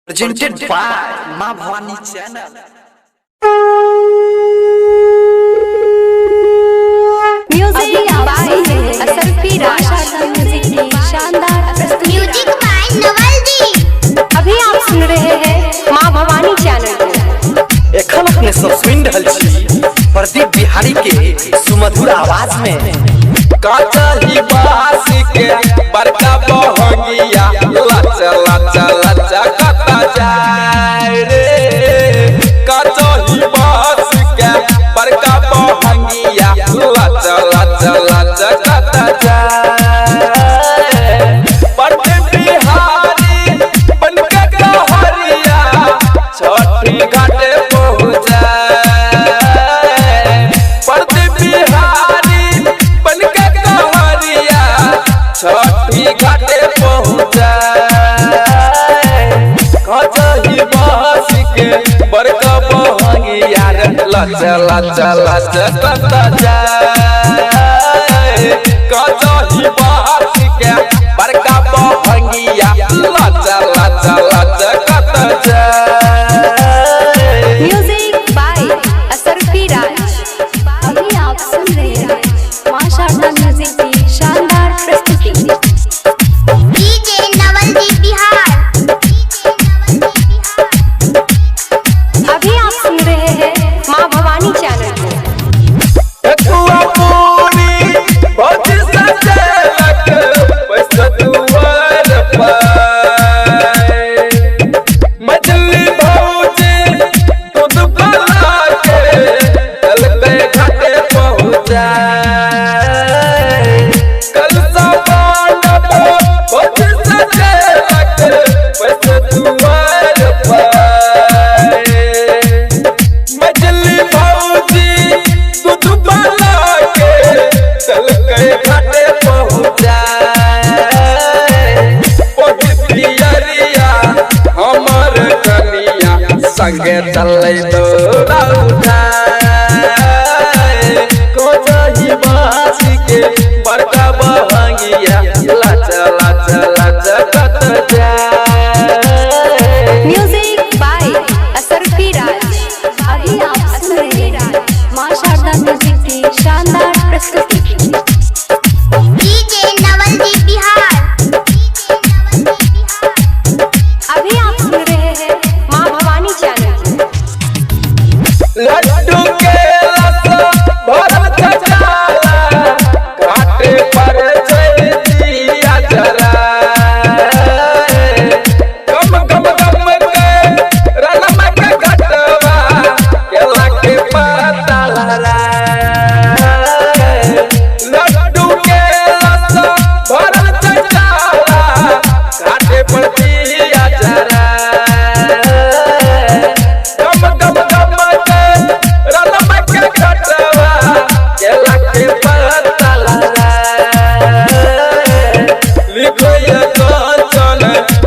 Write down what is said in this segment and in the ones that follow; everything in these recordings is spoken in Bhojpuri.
Presented by Ma Bhavani Channel. Music by Asarfi राशा म्यूजिक की शानदार प्रस्तुति। म्यूजिक बाय नवल। अभी आप सुन रहे हैं माँ भवानी चैनल को। एखन अपने सब सुन रहल छी प्रदीप बिहारी के सुमधुर आवाज में। काचही बास के बड़का बहंगिया लचा लचा लचा कता जाए रे। काचही बास के बड़का बहंगिया लचा लचा लचा कता जाए। बड़े बिहारी बनके कहरिया छठी घाटे पहुँचा। बड़े बिहारी बनके कहरिया छठी घाटे पहुँचा। काचही बास के बड़का बहंगिया लचा लचा लचा कता जाए। काचही बास के बड़का बहंगिया लचा लचा लचा कता जाए। म्यूजिक बाय असरफी राज। अभी आप सुन रहे हैं माँ शारदा म्यूजिक की शानदार प्रस्तुति। डीजे नवल जी बिहार। अभी आप सुन रहे हैं माँ भवानी चैनल को। एकुआ पूरी भोज सजलक बस दुआर पाए। मछली भौज दूध बना के कल पे घाटे पहुँचाए। कल सबान भोज सजलक बस दुआर पाए। मछली भौजी दूध बना के चल के घाटे पहुँचाए। पियरिया हमर कनिया संगे चलै दौड़ा उठाए। कोजही बास के बड़का बहंगिया लचा लचा लचा कत जाए। म्यूजिक बाय असरफी राज। अभी आप सुन रहे हैं माँ शारदा म्यूजिक की शानदार प्रस्तुति। डीजे नवल जी बिहार। अभी आप सुन रहे हैं माँ भवानी चैनल को। लड्डू के रस भरल चचाला घाटे पर चढ़िया जराए। गम गम गम के रनमा के घटवा केला के पत्ता लहराए। लड्डू के रस भरल चचाला घाटे पर दिया जराए। गम गम गम के रनमा के घटवा केला के पत्ता लहराए। लिखैया कांचन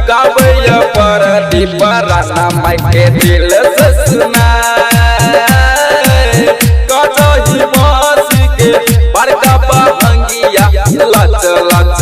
गावैया प्रदीप राणा माई के दिल से सुनाए। काचही बास के बड़का बहंगिया लच लच